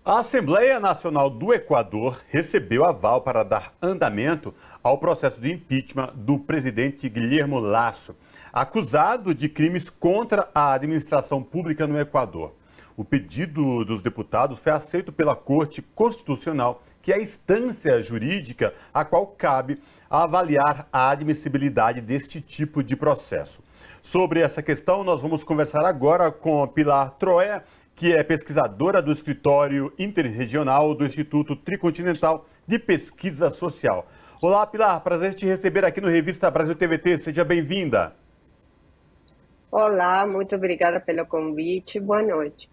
A Assembleia Nacional do Equador recebeu aval para dar andamento ao processo de impeachment do presidente Guillermo Lasso, acusado de crimes contra a administração pública no Equador. O pedido dos deputados foi aceito pela Corte Constitucional, que é a instância jurídica a qual cabe avaliar a admissibilidade deste tipo de processo. Sobre essa questão, nós vamos conversar agora com Pilar Troia, que é pesquisadora do Escritório Interregional do Instituto Tricontinental de Pesquisa Social. Olá, Pilar, prazer te receber aqui no Revista Brasil TVT, seja bem-vinda. Olá, muito obrigada pelo convite, boa noite.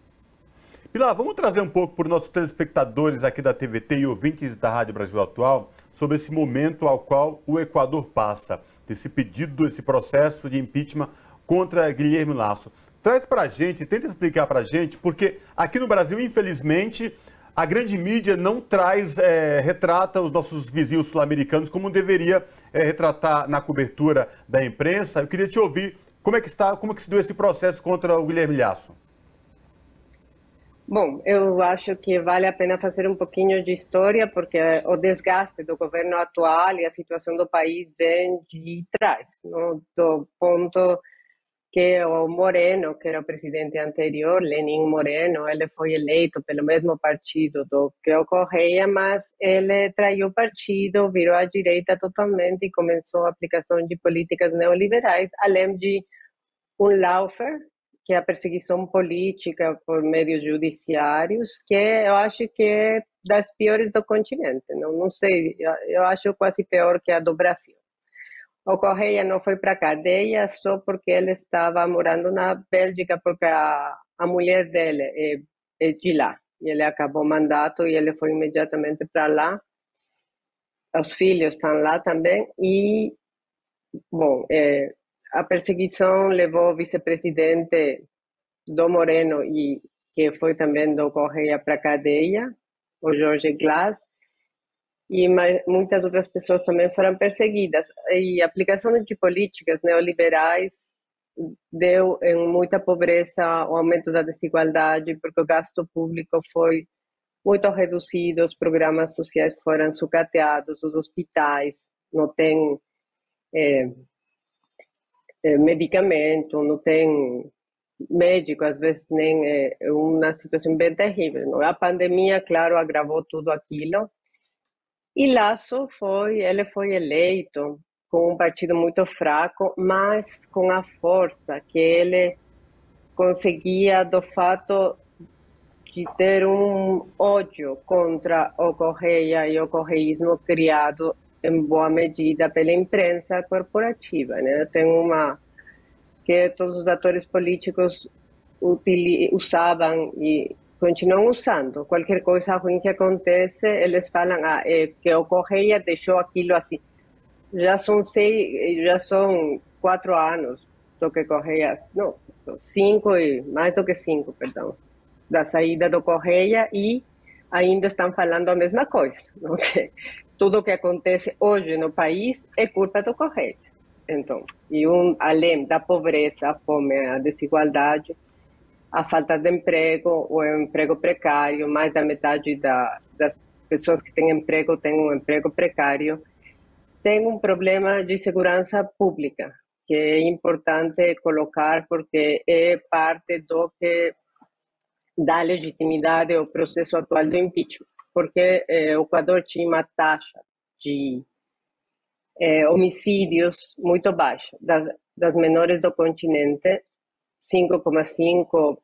Pilar, vamos trazer um pouco para os nossos telespectadores aqui da TVT e ouvintes da Rádio Brasil Atual sobre esse momento ao qual o Equador passa, desse pedido, esse processo de impeachment contra Guillermo Lasso. Traz para a gente, tenta explicar para a gente, porque aqui no Brasil, infelizmente, a grande mídia não retrata os nossos vizinhos sul-americanos como deveria retratar na cobertura da imprensa. Eu queria te ouvir como que se deu esse processo contra o Guillermo Lasso. Bom, eu acho que vale a pena fazer um pouquinho de história, porque o desgaste do governo atual e a situação do país vem de trás, no? Do ponto que o Moreno, que era o presidente anterior, Lenín Moreno, ele foi eleito pelo mesmo partido do que o Correia, mas ele traiu o partido, virou à direita totalmente e começou a aplicação de políticas neoliberais, além de um lawfare, que é a perseguição política por meios judiciários, que eu acho que é das piores do continente. Não sei, eu acho quase pior que a do Brasil. O Correia não foi para a cadeia só porque ele estava morando na Bélgica, porque a mulher dele é de lá. E ele acabou o mandato e ele foi imediatamente para lá. Os filhos estão lá também. E, bom, a perseguição levou o vice-presidente do Moreno, e que foi também do Correia, para a cadeia, o Jorge Glass. E muitas outras pessoas também foram perseguidas. E a aplicação de políticas neoliberais deu em muita pobreza, o aumento da desigualdade, porque o gasto público foi muito reduzido, os programas sociais foram sucateados, os hospitais não têm medicamento, não tem médico, às vezes nem é uma situação bem terrível. Não? A pandemia, claro, agravou tudo aquilo. E Lasso ele foi eleito com um partido muito fraco, mas com a força que ele conseguia do fato de ter um ódio contra o Correia e o correísmo criado em boa medida pela imprensa corporativa, né? Tem uma que todos os atores políticos usavam e continuam usando. Qualquer coisa ruim que acontece, eles falam que o Correia deixou aquilo assim. Já são 4 anos do que Correia, não, 5 e mais do que 5, perdão, da saída do Correia, e ainda estão falando a mesma coisa. Não? Que tudo o que acontece hoje no país é culpa do Correia. Então, além da pobreza, a fome, a desigualdade, a falta de emprego, o emprego precário, mais da metade das pessoas que têm emprego têm um emprego precário, tem um problema de segurança pública, que é importante colocar porque é parte do que dá legitimidade ao processo atual do impeachment, porque o Equador tinha uma taxa de homicídios muito baixa, das menores do continente, 5,5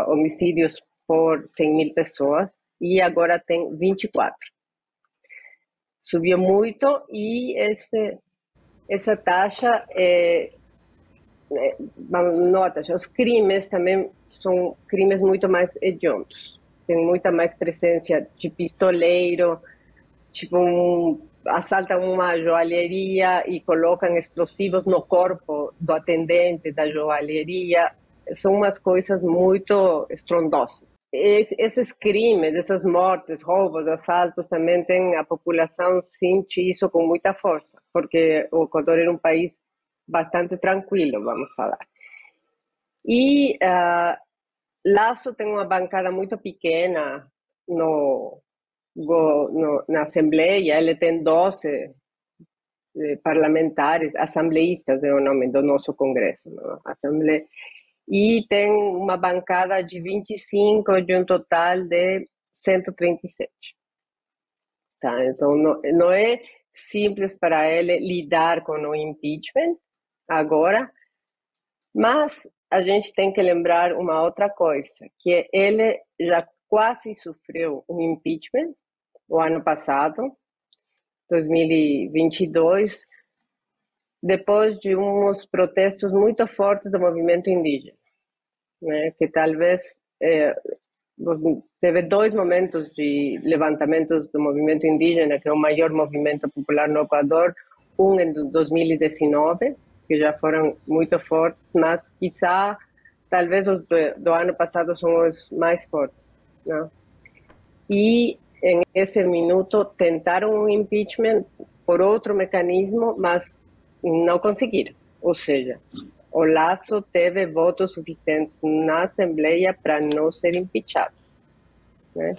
homicídios por 100.000 pessoas, e agora tem 24. Subiu muito, e essa taxa nota, os crimes também são crimes muito mais hediondos. Tem muita mais presença de pistoleiro, tipo assaltam uma joalheria e colocam explosivos no corpo do atendente da joalheria. São umas coisas muito estrondosas. Esses crimes, essas mortes, roubos, assaltos, também tem a população sente isso com muita força, porque o Equador era um país bastante tranquilo, vamos falar. E Lasso tem uma bancada muito pequena na Assembleia, ele tem 12 parlamentares, assembleístas é o nome do nosso Congresso, não? Assembleia, e tem uma bancada de 25 de um total de 137. Tá? Então, não é simples para ele lidar com o impeachment agora, mas a gente tem que lembrar uma outra coisa, que ele já quase sofreu um impeachment o ano passado, 2022, depois de uns protestos muito fortes do movimento indígena, né? Que talvez teve 2 momentos de levantamentos do movimento indígena, que é o maior movimento popular no Equador, um em 2019, que já foram muito fortes, mas quizá, talvez os do ano passado são os mais fortes, né? E em esse minuto tentaram um impeachment por outro mecanismo, mas não conseguiram. Ou seja, o Lasso teve votos suficientes na Assembleia para não ser impeachado, né?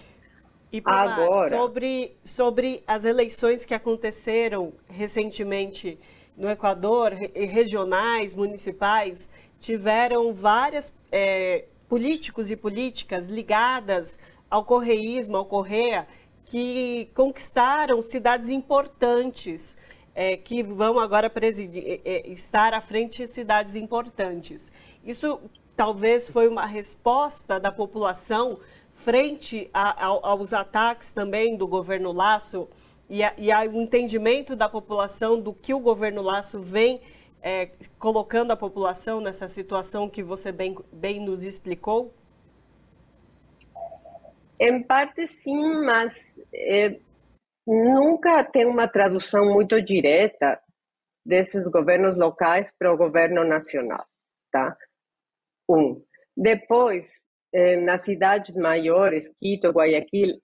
E Pilar, agora, sobre as eleições que aconteceram recentemente no Equador, regionais, municipais, tiveram vários políticos e políticas ligadas ao correísmo, ao Correa, que conquistaram cidades importantes, que vão agora estar à frente de cidades importantes. Isso talvez foi uma resposta da população frente aos ataques também do governo Lasso e ao entendimento da população do que o governo Lasso vem colocando a população nessa situação que você bem nos explicou? Em parte sim, mas nunca tem uma tradução muito direta desses governos locais para o governo nacional, tá? Depois, nas cidades maiores, Quito, Guayaquil,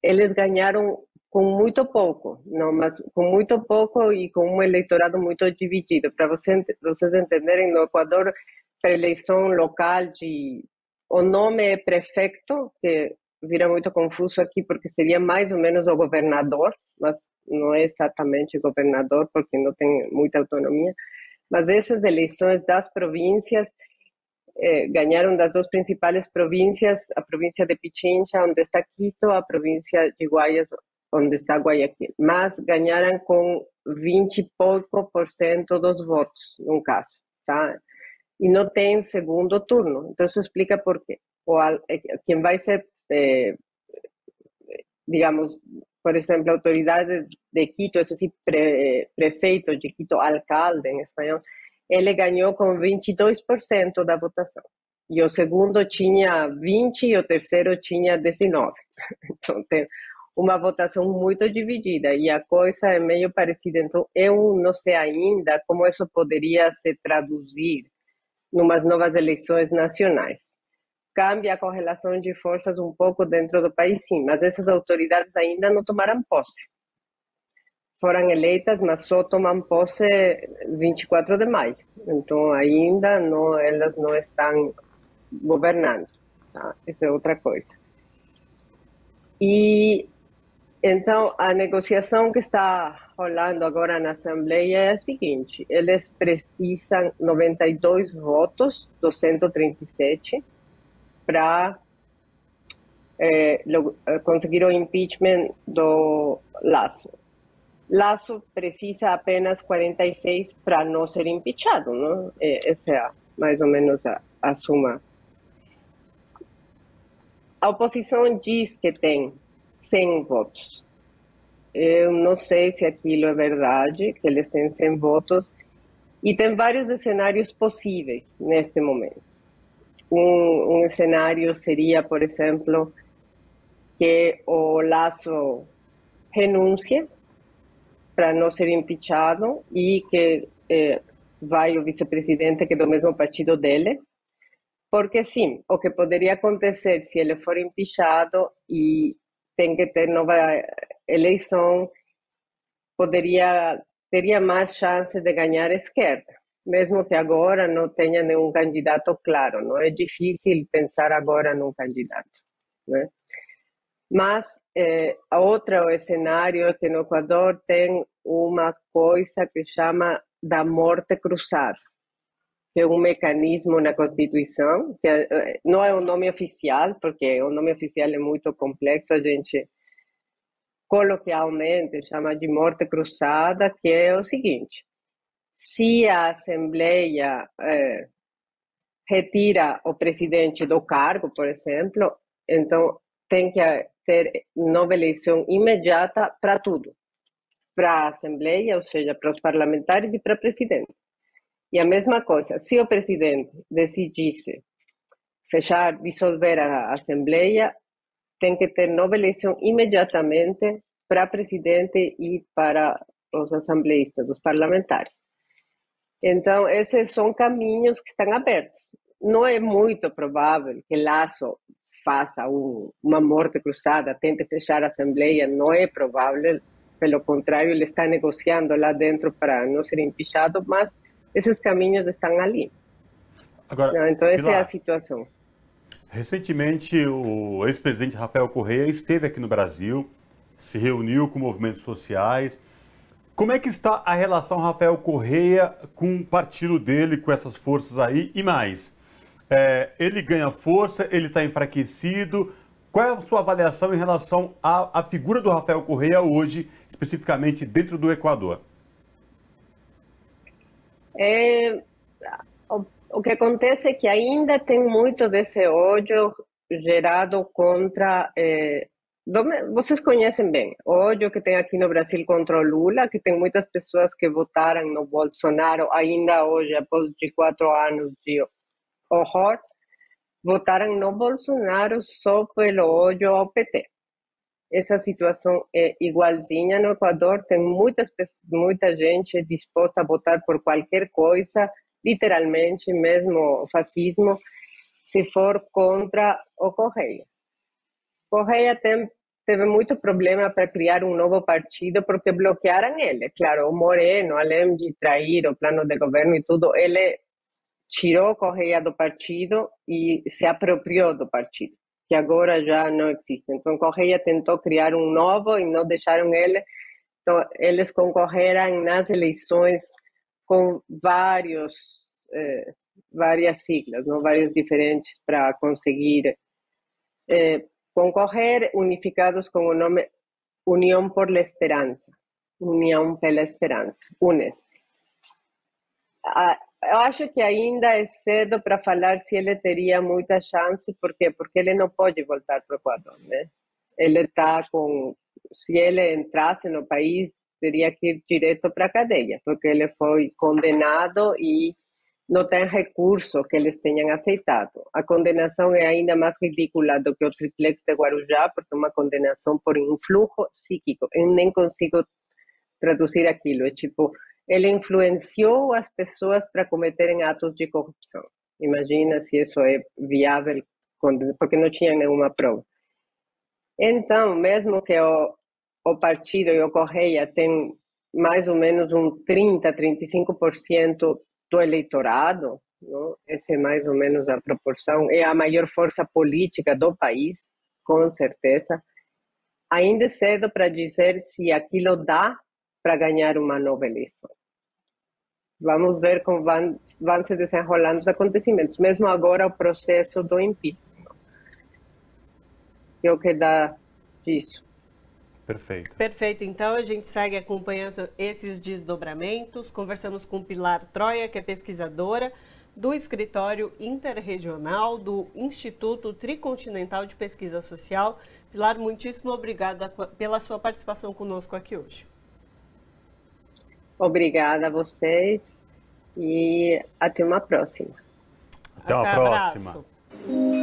eles ganharam com muito pouco, não, mas com muito pouco e com um eleitorado muito dividido. Para vocês entenderem, no Equador, para eleição local o nome é prefeito, que vira muito confuso aqui porque seria mais ou menos o governador, mas não é exatamente governador porque não tem muita autonomia. Mas essas eleições das províncias ganharam das 2 principais províncias, a província de Pichincha, onde está Quito, a província de Guayas, onde está Guayaquil. Mas ganharam com 20 e pouco por cento dos votos, num caso, tá? E não tem segundo turno. Então, isso explica por quê. Quem vai ser, digamos, por exemplo, a autoridade de Quito, isso sim, prefeito de Quito, alcalde em espanhol, ele ganhou com 22% da votação. E o segundo tinha 20% e o terceiro tinha 19%. Então, tem uma votação muito dividida e a coisa é meio parecida. Então, eu não sei ainda como isso poderia se traduzir em umas novas eleições nacionais. Cambia a correlação de forças um pouco dentro do país, sim, mas essas autoridades ainda não tomaram posse. Foram eleitas, mas só tomam posse 24 de maio. Então, ainda não, elas não estão governando. Tá? Essa é outra coisa. E, então, a negociação que está rolando agora na Assembleia é a seguinte: eles precisam 92 votos dos 137 para conseguir o impeachment do Lasso. Lasso precisa apenas 46 para não ser impeachado, não? Essa é mais ou menos a suma. A oposição diz que tem 100 votos. Eu não sei se aquilo é verdade, que eles têm 100 votos, e tem vários cenários possíveis neste momento. Um cenário seria, por exemplo, que o Lasso renuncie para não ser impeachado e que vai o vice-presidente, que é do mesmo partido dele, porque sim, o que poderia acontecer se ele for impeachado e tem que ter nova eleição, teria mais chance de ganhar a esquerda, mesmo que agora não tenha nenhum candidato claro. Não é difícil pensar agora num candidato, né? Mas outro cenário é que no Equador tem uma coisa que chama da morte cruzada, que é um mecanismo na Constituição, que não é um nome oficial, porque o nome oficial é muito complexo, a gente coloquialmente chama de morte cruzada, que é o seguinte: se a Assembleia retira o presidente do cargo, por exemplo, então tem que ter nova eleição imediata para tudo, para a Assembleia, ou seja, para os parlamentares e para o presidente. E a mesma coisa, se o presidente decidisse dissolver a Assembleia, tem que ter nova eleição imediatamente para presidente e para os assembleístas, os parlamentares. Então, esses são caminhos que estão abertos. Não é muito provável que Lasso faça uma morte cruzada, tente fechar a Assembleia, não é provável. Pelo contrário, ele está negociando lá dentro para não ser empichado, mas esses caminhos estão ali. Agora, então, essa Pilar, é a situação. Recentemente, o ex-presidente Rafael Correa esteve aqui no Brasil, se reuniu com movimentos sociais. Como é que está a relação Rafael Correa com o partido dele, com essas forças aí? E mais, ele ganha força, ele está enfraquecido? Qual é a sua avaliação em relação à figura do Rafael Correa hoje, especificamente dentro do Equador? O que acontece é que ainda tem muito desse ódio gerado contra... vocês conhecem bem o ódio que tem aqui no Brasil contra o Lula, que tem muitas pessoas que votaram no Bolsonaro ainda hoje, após de 4 anos de horror, votaram no Bolsonaro só pelo ódio ao PT. Essa situação é igualzinha no Equador, tem muita gente disposta a votar por qualquer coisa, literalmente, mesmo o fascismo, se for contra o Correa. Correa teve muito problema para criar um novo partido, porque bloquearam ele. Claro, o Moreno, além de trair o plano de governo e tudo, ele tirou Correa do partido e se apropriou do partido, que agora já não existe. Então, Correa tentou criar um novo e não deixaram ele. Então, eles concorreram nas eleições com várias siglas, não? Várias diferentes para conseguir concorrer, unificados com o nome União por la Esperança, União pela Esperança, UNES. Eu acho que ainda é cedo para falar se ele teria muita chance. Por quê? Porque ele não pode voltar para o Equador, né? Ele está com... Se ele entrasse no país, teria que ir direto para a cadeia, porque ele foi condenado e não tem recurso que eles tenham aceitado. A condenação é ainda mais ridícula do que o triplex de Guarujá, porque é uma condenação por influjo psíquico. Eu nem consigo traduzir aquilo. É tipo, ele influenciou as pessoas para cometerem atos de corrupção. Imagina se isso é viável, porque não tinha nenhuma prova. Então, mesmo que o partido e o Correia tem mais ou menos 30-35% do eleitorado, não? Essa é mais ou menos a proporção, é a maior força política do país, com certeza. Ainda é cedo para dizer se aquilo dá para ganhar uma nova eleição. Vamos ver como vão se desenrolando os acontecimentos. Mesmo agora, o processo do impeachment. É o que dá disso. Perfeito. Perfeito. Então, a gente segue acompanhando esses desdobramentos. Conversamos com Pilar Troia, que é pesquisadora do Escritório Interregional do Instituto Tricontinental de Pesquisa Social. Pilar, muitíssimo obrigada pela sua participação conosco aqui hoje. Obrigada a vocês e até uma próxima. Até uma próxima. Abraço.